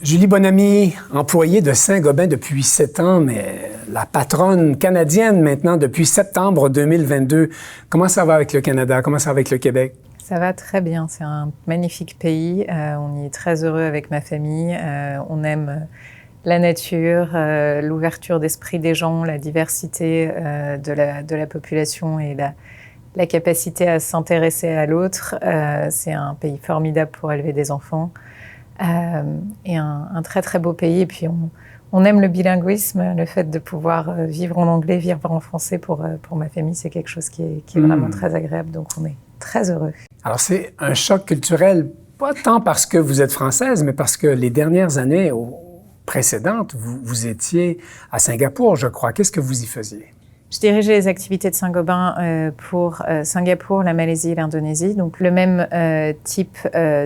Julie Bonamy, employée de Saint-Gobain depuis 7 ans, mais la patronne canadienne maintenant depuis septembre 2022. Comment ça va avec le Canada? Comment ça va avec le Québec? Ça va très bien. C'est un magnifique pays. On y est très heureux avec ma famille. On aime la nature, l'ouverture d'esprit des gens, la diversité de la population et la capacité à s'intéresser à l'autre. C'est un pays formidable pour élever des enfants. Et un très très beau pays. Et puis on aime le bilinguisme, le fait de pouvoir vivre en anglais, vivre en français pour ma famille, c'est quelque chose qui est vraiment très agréable. Donc on est très heureux. Alors c'est un choc culturel, pas tant parce que vous êtes française, mais parce que les dernières années précédentes, vous étiez à Singapour, je crois. Qu'est-ce que vous y faisiez? Je dirigeais les activités de Saint-Gobain pour Singapour, la Malaisie et l'Indonésie. Donc le même type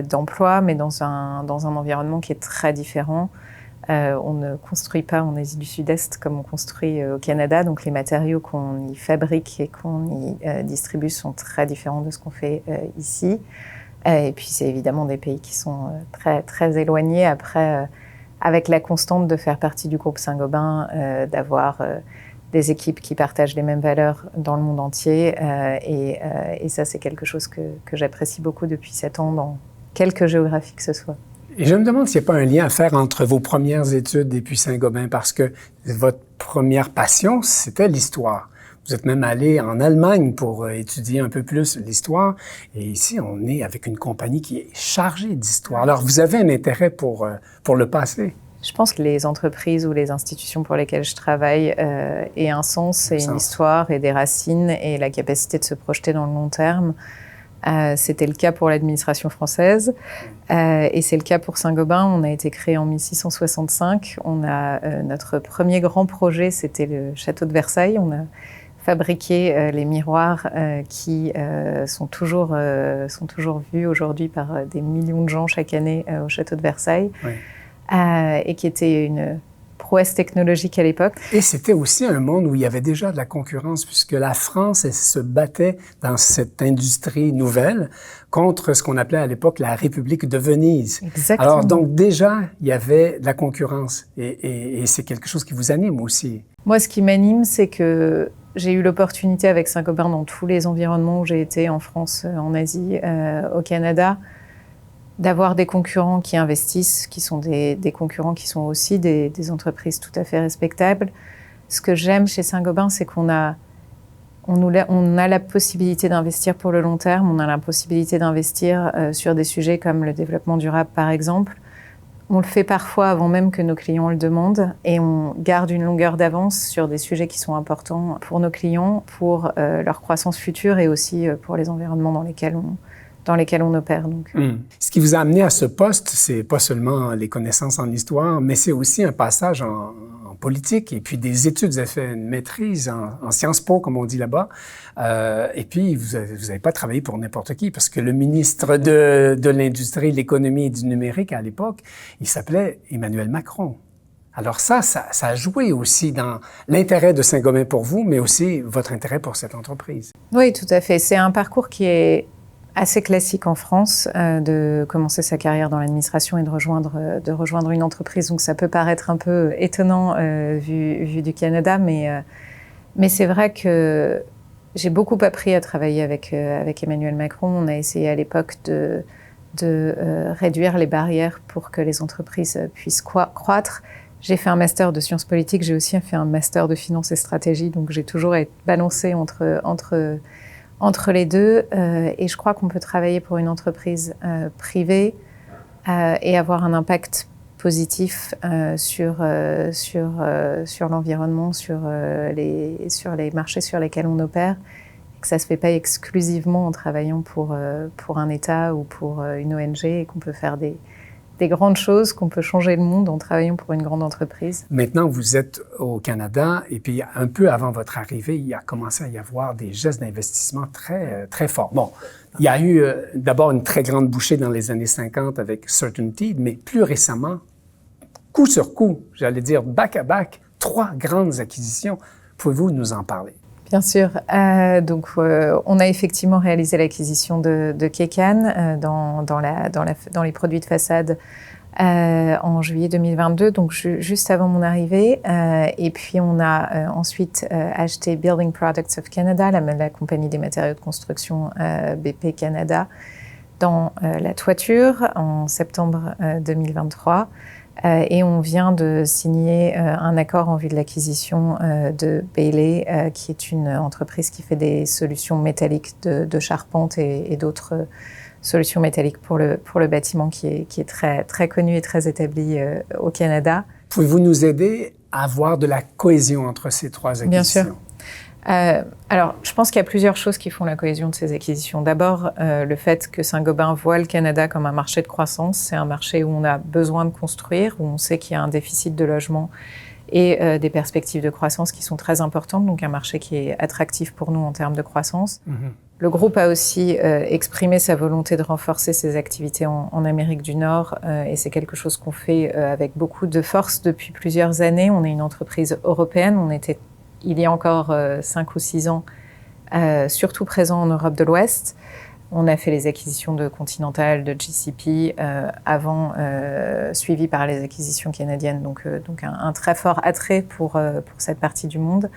d'emploi, mais dans un environnement qui est très différent. On ne construit pas en Asie du Sud-Est comme on construit au Canada. Donc les matériaux qu'on y fabrique et qu'on y distribue sont très différents de ce qu'on fait ici. Et puis c'est évidemment des pays qui sont très, très éloignés. Après, avec la constante de faire partie du groupe Saint-Gobain, d'avoir des équipes qui partagent les mêmes valeurs dans le monde entier. Et ça, c'est quelque chose que j'apprécie beaucoup depuis 7 ans, dans quelque géographie que ce soit. Et je me demande s'il n'y a pas un lien à faire entre vos premières études et puis Saint-Gobain, parce que votre première passion, c'était l'histoire. Vous êtes même allé en Allemagne pour étudier un peu plus l'histoire. Et ici, on est avec une compagnie qui est chargée d'histoire. Alors, vous avez un intérêt pour le passé. Je pense que les entreprises ou les institutions pour lesquelles je travaille aient un sens et une histoire et des racines et la capacité de se projeter dans le long terme. C'était le cas pour l'administration française et c'est le cas pour Saint-Gobain. On a été créé en 1665. Notre premier grand projet, c'était le château de Versailles. On a fabriqué les miroirs qui sont toujours vus aujourd'hui par des millions de gens chaque année au château de Versailles. Oui. Et qui était une prouesse technologique à l'époque. Et c'était aussi un monde où il y avait déjà de la concurrence, puisque la France elle, se battait dans cette industrie nouvelle contre ce qu'on appelait à l'époque la République de Venise. Exactement. Alors donc déjà, il y avait de la concurrence et c'est quelque chose qui vous anime aussi. Moi, ce qui m'anime, c'est que j'ai eu l'opportunité avec Saint-Gobain dans tous les environnements où j'ai été, en France, en Asie, au Canada, d'avoir des concurrents qui investissent, qui sont des concurrents qui sont aussi des entreprises tout à fait respectables. Ce que j'aime chez Saint-Gobain, c'est qu'on a la possibilité d'investir pour le long terme, on a la possibilité d'investir sur des sujets comme le développement durable, par exemple. On le fait parfois avant même que nos clients le demandent et on garde une longueur d'avance sur des sujets qui sont importants pour nos clients, pour leur croissance future et aussi pour les environnements dans lesquels on opère. Donc. Ce qui vous a amené à ce poste, c'est pas seulement les connaissances en histoire, mais c'est aussi un passage en politique et puis des études. Vous avez fait une maîtrise en Sciences Po, comme on dit là-bas. Et puis, vous avez pas travaillé pour n'importe qui, parce que le ministre de l'Industrie, de l'Économie et du Numérique à l'époque, il s'appelait Emmanuel Macron. Alors ça a joué aussi dans l'intérêt de Saint-Gobain pour vous, mais aussi votre intérêt pour cette entreprise. Oui, tout à fait. C'est un parcours qui est assez classique en France, de commencer sa carrière dans l'administration et de rejoindre une entreprise. Donc ça peut paraître un peu étonnant vu du Canada, mais c'est vrai que j'ai beaucoup appris à travailler avec Emmanuel Macron. On a essayé à l'époque de réduire les barrières pour que les entreprises puissent croître. J'ai fait un master de sciences politiques, j'ai aussi fait un master de finance et stratégie, donc j'ai toujours été balancée entre les deux, et je crois qu'on peut travailler pour une entreprise privée et avoir un impact positif sur l'environnement, sur les marchés sur lesquels on opère, et que ça ne se fait pas exclusivement en travaillant pour un État ou pour une ONG, et qu'on peut faire des grandes choses, qu'on peut changer le monde en travaillant pour une grande entreprise. Maintenant, vous êtes au Canada et puis un peu avant votre arrivée, il a commencé à y avoir des gestes d'investissement très, très forts. Bon, il y a eu d'abord une très grande bouchée dans les années 50 avec CertainTeed, mais plus récemment, coup sur coup, j'allais dire back à back, 3 grandes acquisitions. Pouvez-vous nous en parler? Bien sûr. On a effectivement réalisé l'acquisition de Kaycan dans les produits de façade en juillet 2022, donc juste avant mon arrivée. Et puis on a ensuite acheté Building Products of Canada, la compagnie des matériaux de construction BP Canada, dans la toiture en septembre 2023. Et on vient de signer un accord en vue de l'acquisition de Bailey, qui est une entreprise qui fait des solutions métalliques de charpente et d'autres solutions métalliques pour le bâtiment qui est très, très connu et très établi au Canada. Pouvez-vous nous aider à avoir de la cohésion entre ces trois acquisitions? Bien sûr. Alors, je pense qu'il y a plusieurs choses qui font la cohésion de ces acquisitions. D'abord, le fait que Saint-Gobain voit le Canada comme un marché de croissance. C'est un marché où on a besoin de construire, où on sait qu'il y a un déficit de logement et des perspectives de croissance qui sont très importantes. Donc, un marché qui est attractif pour nous en termes de croissance. Le groupe a aussi exprimé sa volonté de renforcer ses activités en Amérique du Nord et c'est quelque chose qu'on fait avec beaucoup de force depuis plusieurs années. On est une entreprise européenne. On était, il y a encore 5 ou 6 ans, surtout présent en Europe de l'Ouest. On a fait les acquisitions de Continental, de GCP, avant, suivi par les acquisitions canadiennes. Donc un très fort attrait pour cette partie du monde.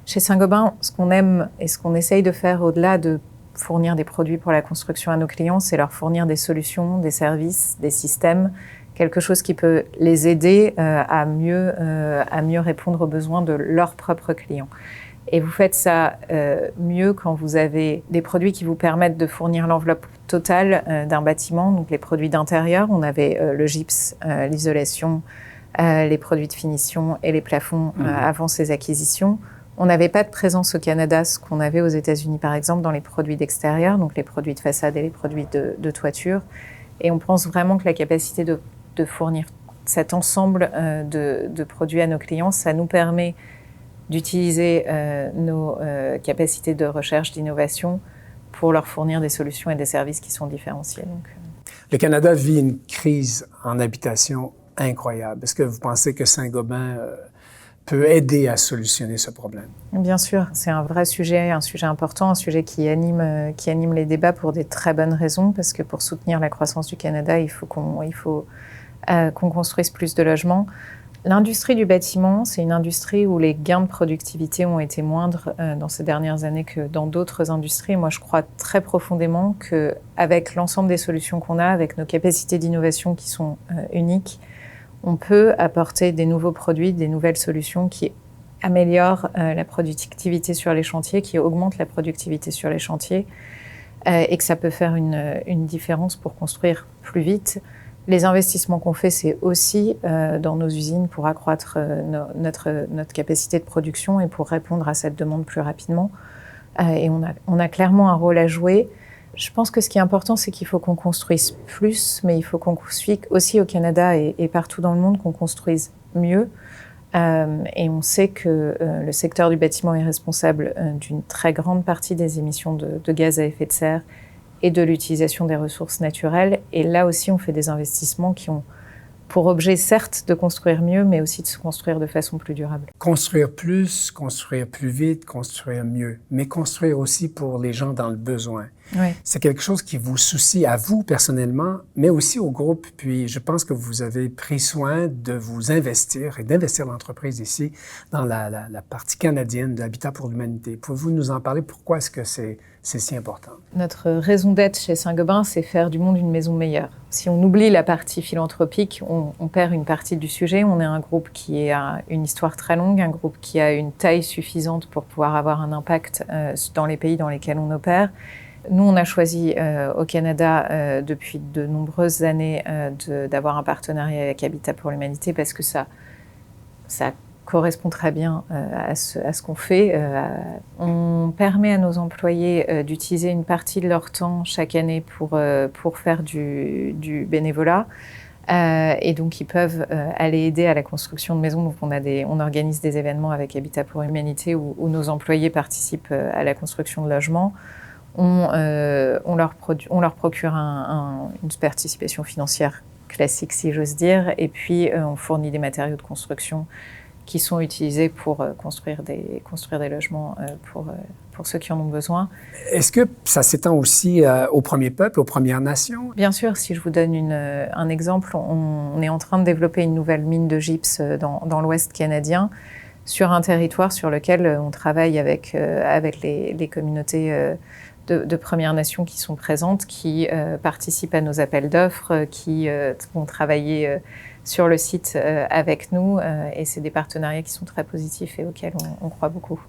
Chez Saint-Gobain, ce qu'on aime et ce qu'on essaye de faire au-delà de fournir des produits pour la construction à nos clients, c'est leur fournir des solutions, des services, des systèmes, quelque chose qui peut les aider à mieux répondre aux besoins de leurs propres clients. Et vous faites ça mieux quand vous avez des produits qui vous permettent de fournir l'enveloppe totale d'un bâtiment, donc les produits d'intérieur. On avait le gypse, l'isolation, les produits de finition et les plafonds avant ces acquisitions. On n'avait pas de présence au Canada, ce qu'on avait aux États-Unis, par exemple, dans les produits d'extérieur, donc les produits de façade et les produits de toiture. Et on pense vraiment que la capacité de fournir cet ensemble de produits à nos clients, ça nous permet d'utiliser nos capacités de recherche, d'innovation pour leur fournir des solutions et des services qui sont différenciés. Le Canada vit une crise en habitation incroyable. Est-ce que vous pensez que Saint-Gobain peut aider à solutionner ce problème? Bien sûr, c'est un vrai sujet, un sujet important, un sujet qui anime les débats pour des très bonnes raisons, parce que pour soutenir la croissance du Canada, il faut qu'on construise plus de logements. L'industrie du bâtiment, c'est une industrie où les gains de productivité ont été moindres dans ces dernières années que dans d'autres industries. Moi, je crois très profondément qu'avec l'ensemble des solutions qu'on a, avec nos capacités d'innovation qui sont uniques, on peut apporter des nouveaux produits, des nouvelles solutions qui améliorent la productivité sur les chantiers, qui augmentent la productivité sur les chantiers, et que ça peut faire une différence pour construire plus vite. Les investissements qu'on fait, c'est aussi dans nos usines pour accroître notre capacité de production et pour répondre à cette demande plus rapidement. Et on a clairement un rôle à jouer. Je pense que ce qui est important, c'est qu'il faut qu'on construise plus, mais il faut qu'on construise aussi au Canada et partout dans le monde, qu'on construise mieux. Et on sait que le secteur du bâtiment est responsable d'une très grande partie des émissions de gaz à effet de serre et de l'utilisation des ressources naturelles. Et là aussi, on fait des investissements qui ont pour objet, certes, de construire mieux, mais aussi de se construire de façon plus durable. Construire plus vite, construire mieux, mais construire aussi pour les gens dans le besoin. Oui. C'est quelque chose qui vous soucie à vous personnellement, mais aussi au groupe. Puis je pense que vous avez pris soin de vous investir et d'investir l'entreprise ici dans la partie canadienne de Habitat pour l'humanité. Pouvez-vous nous en parler? Pourquoi est-ce que c'est si important? Notre raison d'être chez Saint-Gobain, c'est faire du monde une maison meilleure. Si on oublie la partie philanthropique, on perd une partie du sujet. On est un groupe qui a une histoire très longue, un groupe qui a une taille suffisante pour pouvoir avoir un impact dans les pays dans lesquels on opère. Nous, on a choisi au Canada depuis de nombreuses années d'avoir un partenariat avec Habitat pour l'humanité parce que ça correspond très bien à ce qu'on fait. On permet à nos employés d'utiliser une partie de leur temps chaque année pour faire du bénévolat. Et donc, ils peuvent aller aider à la construction de maisons. Donc, on organise des événements avec Habitat pour l'humanité où nos employés participent à la construction de logements. On leur procure une participation financière classique, si j'ose dire, et puis on fournit des matériaux de construction qui sont utilisés pour construire des logements pour ceux qui en ont besoin. Est-ce que ça s'étend aussi aux premiers peuples, aux Premières Nations? Bien sûr, si je vous donne un exemple, on est en train de développer une nouvelle mine de gypse dans l'Ouest canadien, sur un territoire sur lequel on travaille avec les communautés de Premières Nations qui sont présentes, qui participent à nos appels d'offres, qui vont travailler sur le site avec nous. Et c'est des partenariats qui sont très positifs et auxquels on croit beaucoup.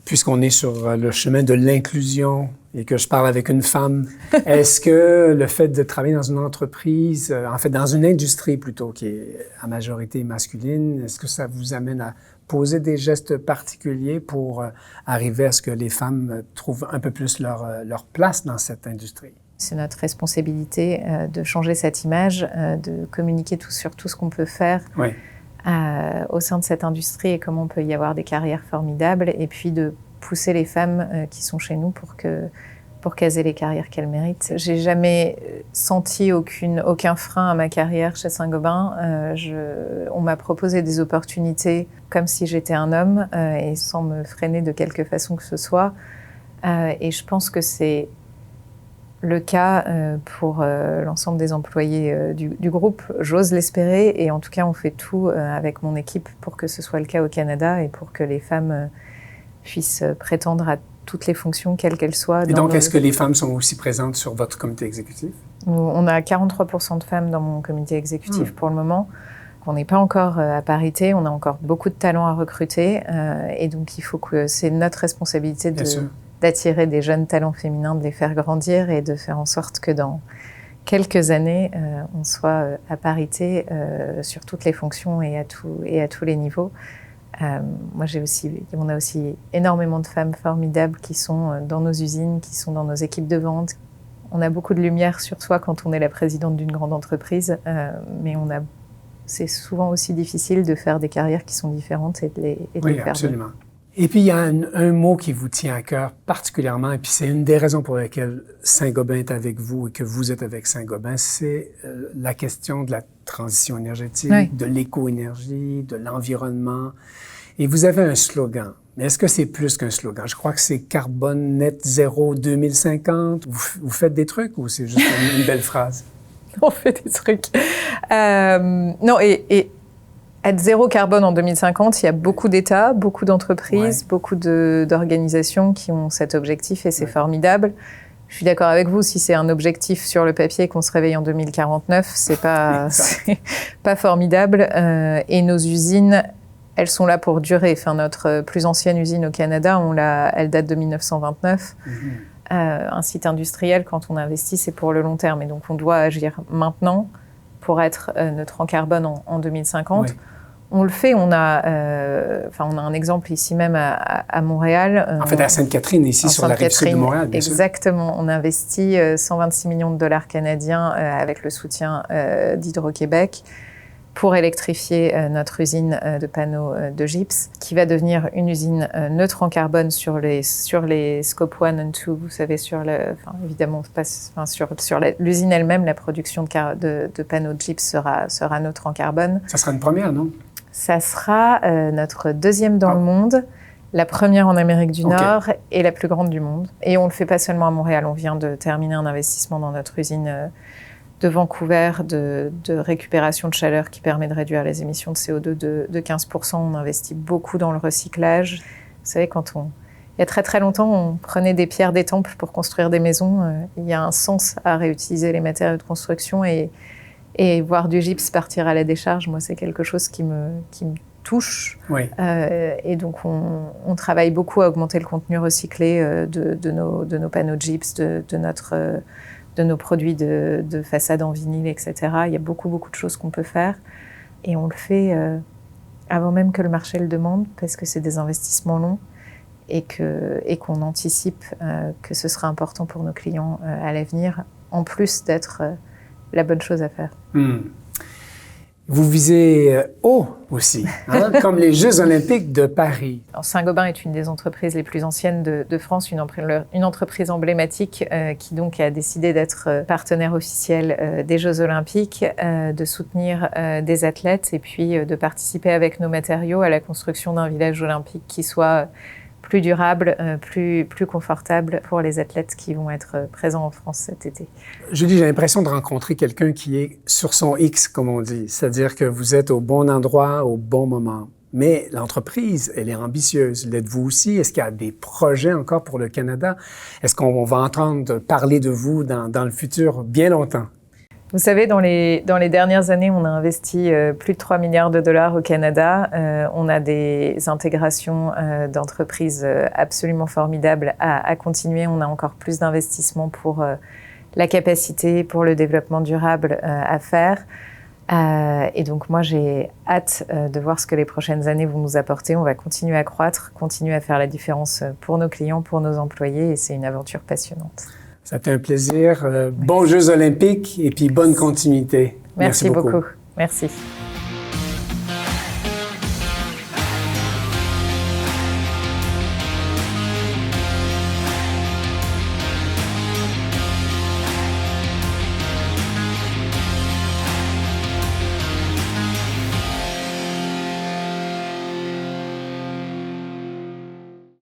Puisqu'on est sur le chemin de l'inclusion et que je parle avec une femme, est-ce que le fait de travailler dans une entreprise, en fait dans une industrie plutôt qui est à majorité masculine, est-ce que ça vous amène à poser des gestes particuliers pour arriver à ce que les femmes trouvent un peu plus leur place dans cette industrie? C'est notre responsabilité de changer cette image, de communiquer sur tout ce qu'on peut faire. Oui. Au sein de cette industrie et comment on peut y avoir des carrières formidables et puis de pousser les femmes qui sont chez nous pour qu'elles aient les carrières qu'elles méritent. J'ai jamais senti aucun frein à ma carrière chez Saint-Gobain. On m'a proposé des opportunités comme si j'étais un homme et sans me freiner de quelque façon que ce soit. Et je pense que c'est le cas pour l'ensemble des employés du groupe. J'ose l'espérer et en tout cas on fait tout avec mon équipe pour que ce soit le cas au Canada et pour que les femmes puissent prétendre à toutes les fonctions quelles qu'elles soient. Et donc est-ce que les femmes sont aussi présentes sur votre comité exécutif? On a 43% de femmes dans mon comité exécutif pour le moment. On n'est pas encore à parité, on a encore beaucoup de talents à recruter et donc il faut que c'est notre responsabilité d'attirer des jeunes talents féminins, de les faire grandir et de faire en sorte que dans quelques années, on soit à parité sur toutes les fonctions et à tous les niveaux. On a aussi énormément de femmes formidables qui sont dans nos usines, qui sont dans nos équipes de vente. On a beaucoup de lumière sur soi quand on est la présidente d'une grande entreprise, mais c'est souvent aussi difficile de faire des carrières qui sont différentes et de les faire. Oui, absolument. Et puis, il y a un mot qui vous tient à cœur particulièrement, et puis c'est une des raisons pour lesquelles Saint-Gobain est avec vous et que vous êtes avec Saint-Gobain, c'est la question de la transition énergétique, de l'éco-énergie, de l'environnement. Et vous avez un slogan. Mais est-ce que c'est plus qu'un slogan? Je crois que c'est carbone net zéro 2050. Vous faites des trucs ou c'est juste une belle phrase? On fait des trucs. Non, et être zéro carbone en 2050, il y a beaucoup d'États, beaucoup d'entreprises, beaucoup d'organisations qui ont cet objectif et c'est formidable. Je suis d'accord avec vous, si c'est un objectif sur le papier qu'on se réveille en 2049, c'est pas formidable. Et nos usines, elles sont là pour durer. Enfin, notre plus ancienne usine au Canada, elle date de 1929. Un site industriel, quand on investit, c'est pour le long terme. Et donc, on doit agir maintenant pour être neutre en carbone en 2050. Oui. On le fait. On a un exemple ici même à Montréal. En fait, à Sainte-Catherine, ici, sur la rive sud de Montréal, bien sûr. Exactement. On investit 126 millions de dollars canadiens avec le soutien d'Hydro-Québec pour électrifier notre usine de panneaux de gypse, qui va devenir une usine neutre en carbone sur les scope 1 et 2, vous savez, évidemment, sur l'usine elle-même, la production de panneaux de gypse sera neutre en carbone. Ça sera une première, non? Ça sera notre deuxième dans le monde, la première en Amérique du Nord et la plus grande du monde. Et on ne le fait pas seulement à Montréal, on vient de terminer un investissement dans notre usine de Vancouver de récupération de chaleur qui permet de réduire les émissions de CO2 de 15%. On investit beaucoup dans le recyclage. Vous savez, il y a très très longtemps, on prenait des pierres d'étampes pour construire des maisons. Il y a un sens à réutiliser les matériaux de construction et voir du gypse partir à la décharge, moi, c'est quelque chose qui me touche. Oui. Et donc, on travaille beaucoup à augmenter le contenu recyclé de nos panneaux de gypse, de nos produits de façade en vinyle, etc. Il y a beaucoup de choses qu'on peut faire. Et on le fait avant même que le marché le demande, parce que c'est des investissements longs et qu'on anticipe que ce sera important pour nos clients à l'avenir, en plus d'être la bonne chose à faire. Vous visez haut aussi, comme les Jeux olympiques de Paris. Alors, Saint-Gobain est une des entreprises les plus anciennes de France, une entreprise emblématique qui donc a décidé d'être partenaire officiel des Jeux olympiques, de soutenir des athlètes et puis de participer avec nos matériaux à la construction d'un village olympique qui soit plus durable, plus confortable pour les athlètes qui vont être présents en France cet été. Julie, j'ai l'impression de rencontrer quelqu'un qui est sur son X, comme on dit, c'est-à-dire que vous êtes au bon endroit, au bon moment. Mais l'entreprise, elle est ambitieuse. L'êtes-vous aussi? Est-ce qu'il y a des projets encore pour le Canada? Est-ce qu'on va entendre parler de vous dans le futur bien longtemps? Vous savez, dans les dernières années, on a investi plus de 3 milliards de dollars au Canada. On a des intégrations d'entreprises absolument formidables à continuer. On a encore plus d'investissements pour la capacité, pour le développement durable à faire. Et donc moi, j'ai hâte de voir ce que les prochaines années vont nous apporter. On va continuer à croître, continuer à faire la différence pour nos clients, pour nos employés, et c'est une aventure passionnante. Ça a été un plaisir. Bons Jeux olympiques et puis bonne continuité. Merci beaucoup. Merci.